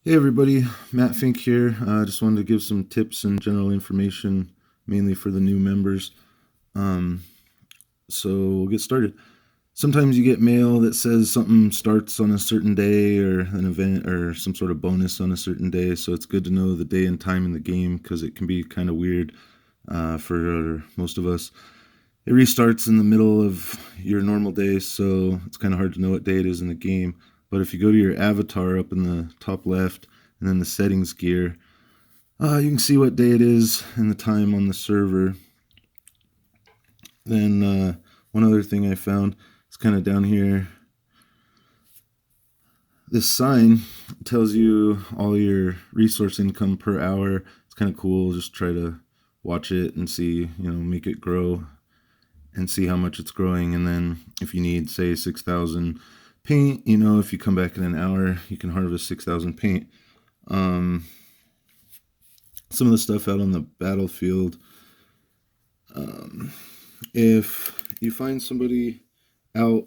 Hey everybody, Matt Fink here. Just wanted to give some tips and general information, mainly for the new members. Um, so we'll get started. Sometimes you get mail that says something starts on a certain day or an event or some sort of bonus on a certain day. So it's good to know the day and time in the game because it can be kind of weird for most of us. It restarts in the middle of your normal day, so it's kind of hard to know what day it is in the game. But if you go to your avatar up in the top left and then the settings gear, you can see what day it is and the time on the server. Then one other thing I found is kind of down here. This sign tells you all your resource income per hour. It's kind of cool. Just try to watch it and see, make it grow and see how much it's growing. And then if you need, say, 6,000 paint, if you come back in an hour, you can harvest 6,000 paint. Some of the stuff out on the battlefield, if you find somebody out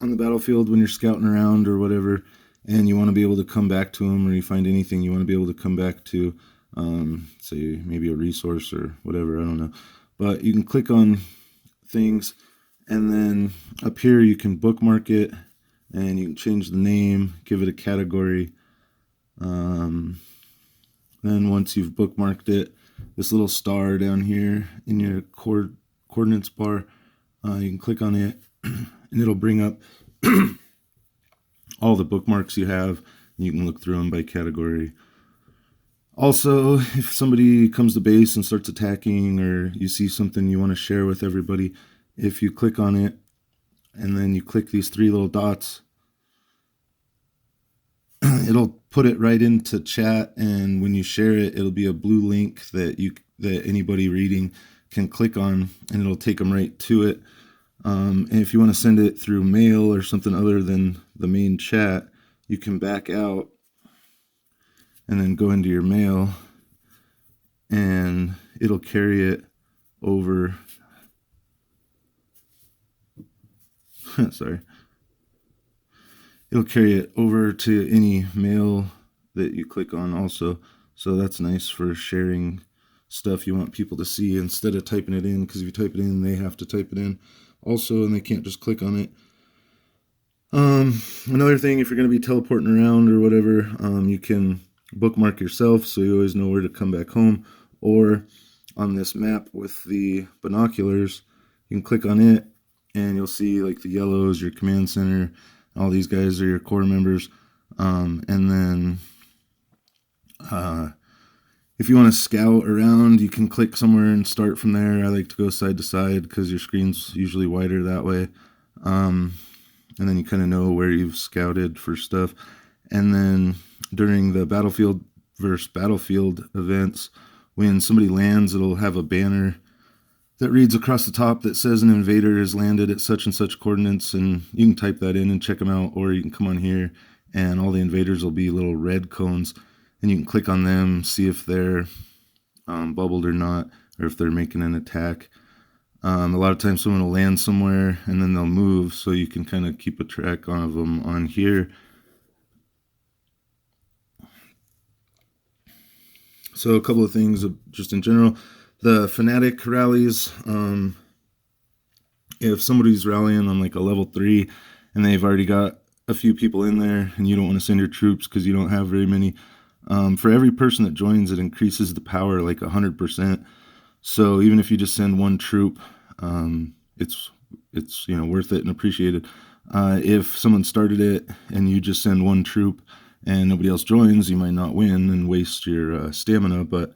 on the battlefield when you're scouting around or whatever, and you want to be able to come back to them, or you find anything you want to be able to come back to, say maybe a resource or whatever, I don't know. But you can click on things, and then up here you can bookmark it, and you can change the name, give it a category. Then once you've bookmarked it, this little star down here in your coordinates bar, you can click on it, and it'll bring up all the bookmarks you have, and you can look through them by category. Also, if somebody comes to base and starts attacking, or you see something you want to share with everybody, if you click on it and then you click these three little dots, it'll put it right into chat, and when you share it, it'll be a blue link that anybody reading can click on, and it'll take them right to it. And if you want to send it through mail or something other than the main chat, you can back out and then go into your mail, and it'll carry it over. Sorry. It'll carry it over to any mail that you click on also. So that's nice for sharing stuff you want people to see instead of typing it in, because if you type it in, they have to type it in also, and they can't just click on it. Another thing, if you're going to be teleporting around or whatever, you can bookmark yourself so you always know where to come back home. Or on this map with the binoculars, you can click on it, and you'll see like the yellows, your command center. All these guys are your core members. And then if you want to scout around, you can click somewhere and start from there. I like to go side to side because your screen's usually wider that way. And then you kind of know where you've scouted for stuff. And then during the battlefield versus battlefield events, when somebody lands, it'll have a banner that reads across the top that says an invader has landed at such and such coordinates, and you can type that in and check them out, or you can come on here and all the invaders will be little red cones, and you can click on them, see if they're bubbled or not, or if they're making an attack. A lot of times someone will land somewhere and then they'll move, so you can kind of keep a track of them on here. So a couple of things just in general. The fanatic rallies, if somebody's rallying on like a level 3 and they've already got a few people in there and you don't want to send your troops because you don't have very many, for every person that joins, it increases the power like 100%. So even if you just send one troop, it's worth it and appreciated. If someone started it and you just send one troop and nobody else joins, you might not win and waste your stamina. But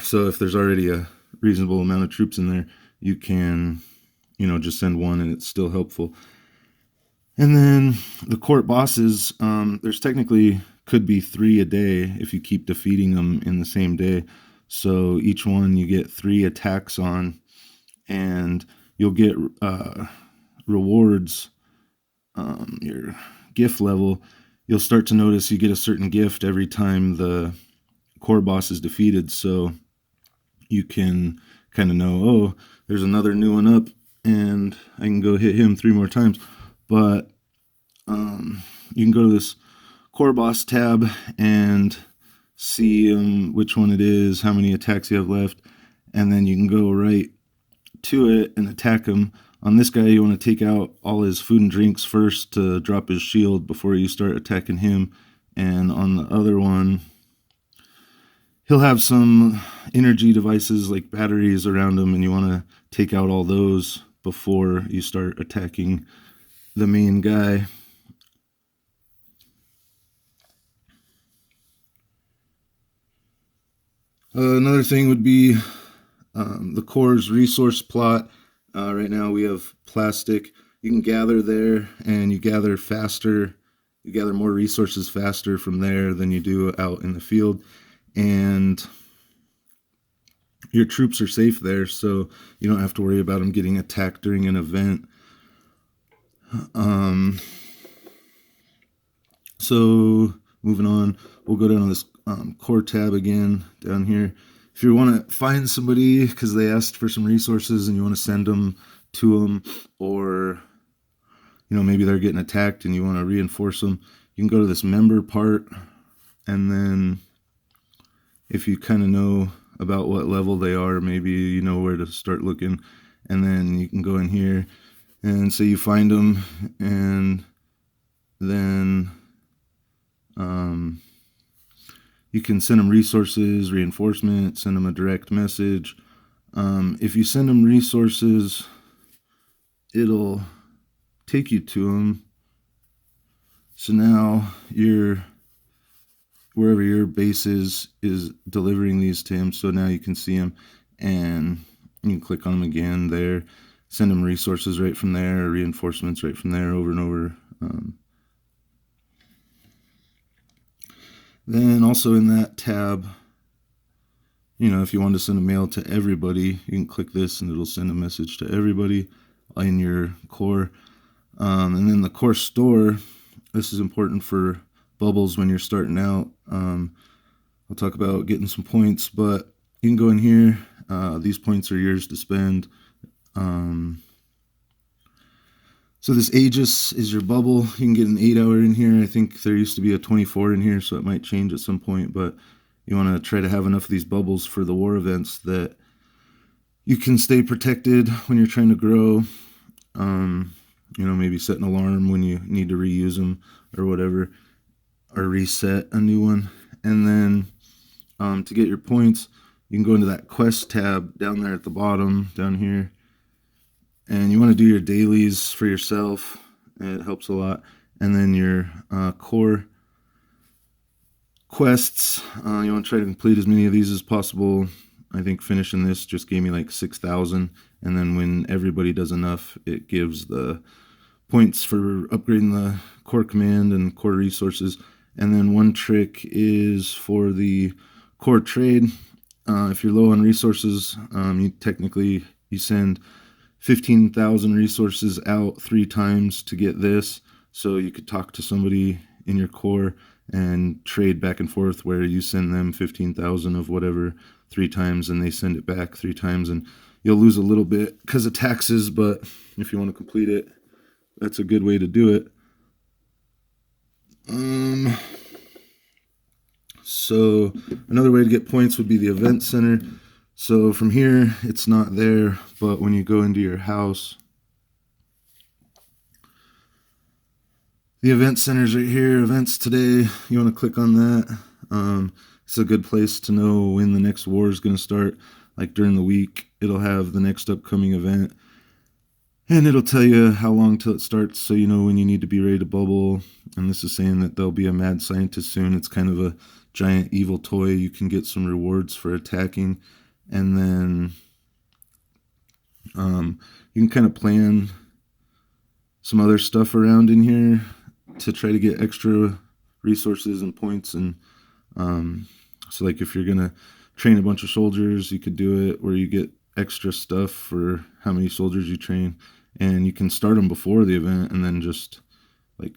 so if there's already a reasonable amount of troops in there, you can just send one and it's still helpful. And then the court bosses, there's technically could be 3 a day if you keep defeating them in the same day. So each one you get 3 attacks on, and you'll get rewards. Your gift level, you'll start to notice you get a certain gift every time the core boss is defeated. So you can kind of know, oh, there's another new one up, and I can go hit him 3 more times. But you can go to this core boss tab and see which one it is, how many attacks you have left, and then you can go right to it and attack him. On this guy, you want to take out all his food and drinks first to drop his shield before you start attacking him. And on the other one, he'll have some energy devices like batteries around him, and you want to take out all those before you start attacking the main guy. Another thing would be the core's resource plot. Right now we have plastic. You can gather there, and you gather faster. You gather more resources faster from there than you do out in the field. And your troops are safe there, so you don't have to worry about them getting attacked during an event. So moving on, we'll go down to this core tab again down here. If you want to find somebody because they asked for some resources and you want to send them to them, or maybe they're getting attacked and you want to reinforce them, you can go to this member part, and then if you kind of know about what level they are, maybe you know where to start looking, and then you can go in here and say you find them, and then you can send them resources, reinforcement, send them a direct message. If you send them resources, it'll take you to them. So now wherever your base is delivering these to him. So now you can see him, and you can click on him again there, send him resources right from there, reinforcements right from there, over and over. Then also in that tab, if you want to send a mail to everybody, you can click this and it'll send a message to everybody in your core. And then the core store, this is important for bubbles when you're starting out. I'll talk about getting some points, but you can go in here. These points are yours to spend. So this Aegis is your bubble. You can get an 8-hour in here. I think there used to be a 24 in here, so it might change at some point, but you want to try to have enough of these bubbles for the war events that you can stay protected when you're trying to grow. Maybe set an alarm when you need to reuse them or whatever, or reset a new one. And then to get your points, you can go into that quest tab down there at the bottom, down here. And you want to do your dailies for yourself. It helps a lot. And then your core quests. You want to try to complete as many of these as possible. I think finishing this just gave me like 6,000. And then when everybody does enough, it gives the points for upgrading the core command and core resources. And then one trick is for the core trade. If you're low on resources, you send 15,000 resources out 3 times to get this. So you could talk to somebody in your core and trade back and forth, where you send them 15,000 of whatever 3 times and they send it back 3 times, and you'll lose a little bit because of taxes, but if you want to complete it, that's a good way to do it. So another way to get points would be the event center. So from here, it's not there, but when you go into your house, the event center's right here, events today. You want to click on that. It's a good place to know when the next war is going to start. Like during the week, it'll have the next upcoming event, and it'll tell you how long till it starts, so you know when you need to be ready to bubble. And this is saying that there'll be a mad scientist soon. It's kind of a giant evil toy. You can get some rewards for attacking. And then you can kind of plan some other stuff around in here to try to get extra resources and points. And so like if you're going to train a bunch of soldiers, you could do it where you get extra stuff for how many soldiers you train. And you can start them before the event and then just like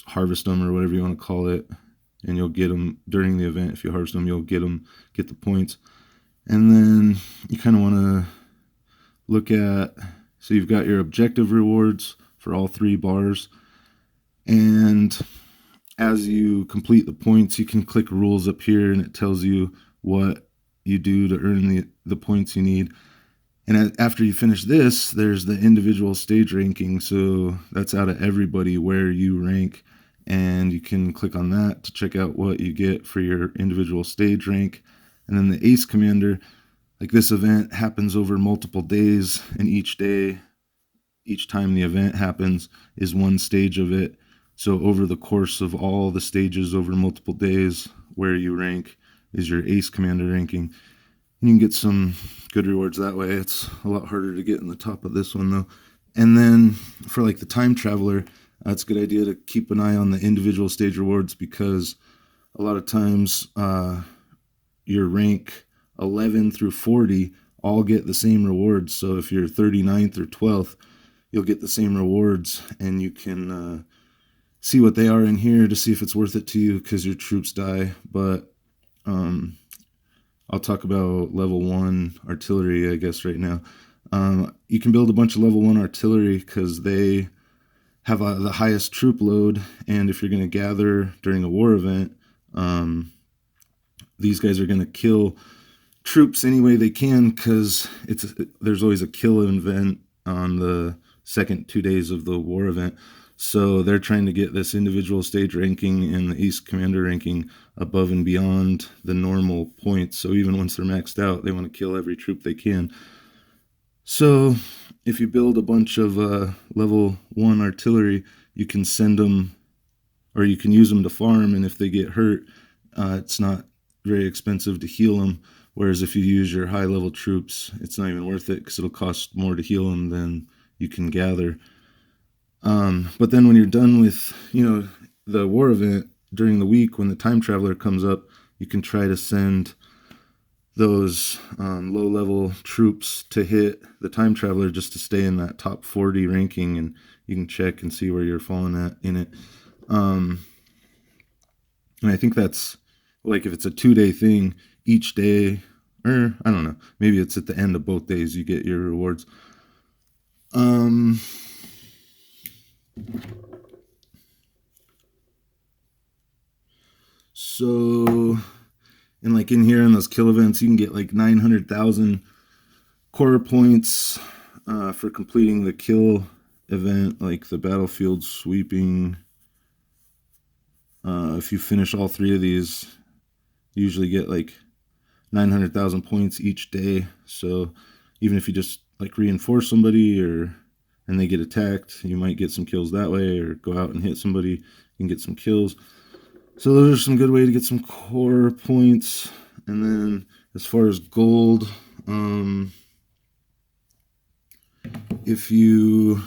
harvest them or whatever you want to call it. And you'll get them during the event. If you harvest them, you'll get the points. And then you kind of want to look at, so you've got your objective rewards for all 3 bars. And as you complete the points, you can click rules up here and it tells you what you do to earn the points you need. And after you finish this, there's the individual stage ranking. So that's out of everybody where you rank. And you can click on that to check out what you get for your individual stage rank. And then the Ace Commander, like this event happens over multiple days, and each day, each time the event happens, is one stage of it. So over the course of all the stages over multiple days, where you rank is your Ace Commander ranking. And you can get some good rewards that way. It's a lot harder to get in the top of this one though. And then for like the Time Traveler, it's a good idea to keep an eye on the individual stage rewards, because a lot of times your rank 11 through 40 all get the same rewards. So if you're 39th or 12th, you'll get the same rewards, and you can see what they are in here to see if it's worth it to you, because your troops die. But I'll talk about level 1 artillery, I guess, right now. You can build a bunch of level 1 artillery because they have the highest troop load, and if you're going to gather during a war event, these guys are going to kill troops any way they can, because there's always a kill event on the second 2 days of the war event. So they're trying to get this individual stage ranking and the Ace Commander ranking above and beyond the normal points. So even once they're maxed out, they want to kill every troop they can. So if you build a bunch of level 1 artillery, you can send them, or you can use them to farm, and if they get hurt, it's not very expensive to heal them. Whereas if you use your high level troops, it's not even worth it, because it'll cost more to heal them than you can gather. But then when you're done with, the war event during the week, when the Time Traveler comes up, you can try to send those low-level troops to hit the Time Traveler just to stay in that top 40 ranking, and you can check and see where you're falling at in it. And I think that's, like, if it's a 2-day thing, each day, or I don't know, maybe it's at the end of both days you get your rewards. So, and like in here in those kill events, you can get like 900,000 core points for completing the kill event, like the battlefield sweeping. If you finish all 3 of these, you usually get like 900,000 points each day. So even if you just like reinforce somebody and they get attacked, you might get some kills that way, or go out and hit somebody, you can get some kills. So those are some good way to get some core points. And then as far as gold, if you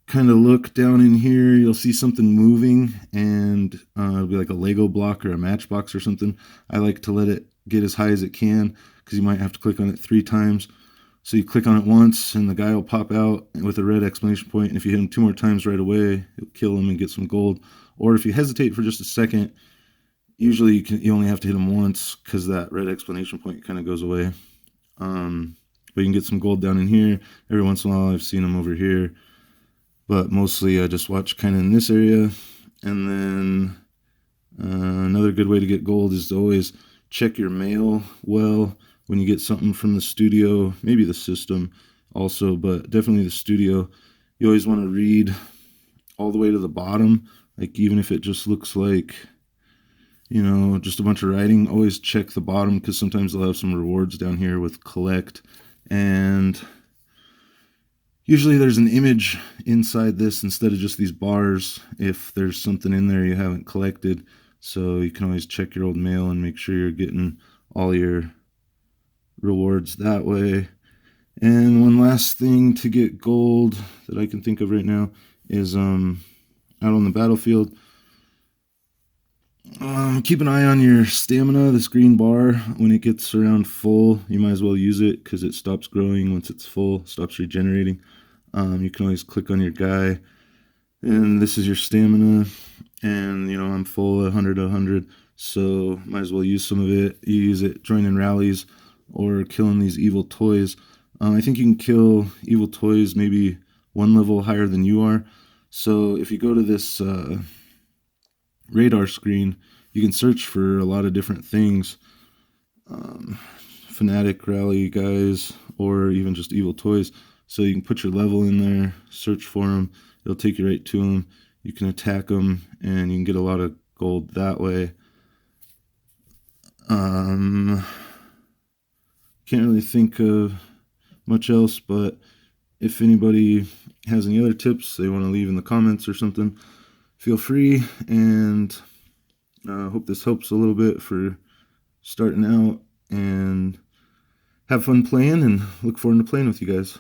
kind of look down in here, you'll see something moving, and it'll be like a Lego block or a matchbox or something. I like to let it get as high as it can, because you might have to click on it 3 times. So you click on it once, and the guy will pop out with a red exclamation point, and if you hit him 2 more times right away, you'll kill him and get some gold. Or if you hesitate for just a second, usually you only have to hit him once, because that red exclamation point kind of goes away. But you can get some gold down in here. Every once in a while I've seen them over here, but mostly I just watch kind of in this area. And then another good way to get gold is to always check your mail well when you get something from the studio, maybe the system also, but definitely the studio. You always want to read all the way to the bottom, like even if it just looks like, just a bunch of writing, always check the bottom, because sometimes they'll have some rewards down here with collect, and usually there's an image inside this instead of just these bars if there's something in there you haven't collected. So you can always check your old mail and make sure you're getting all your rewards that way. And one last thing to get gold that I can think of right now is out on the battlefield, keep an eye on your stamina, this green bar. When it gets around full, you might as well use it, because it stops growing once it's full, stops regenerating. You can always click on your guy, and this is your stamina, and I'm full 100 to 100, so might as well use some of it. You use it joining rallies or killing these evil toys. I think you can kill evil toys maybe 1 level higher than you are. So if you go to this radar screen, you can search for a lot of different things. Fanatic rally guys, or even just evil toys. So you can put your level in there, search for them. It'll take you right to them. You can attack them, and you can get a lot of gold that way. Can't really think of much else, but if anybody has any other tips they want to leave in the comments or something, feel free. And hope this helps a little bit for starting out, and have fun playing, and look forward to playing with you guys.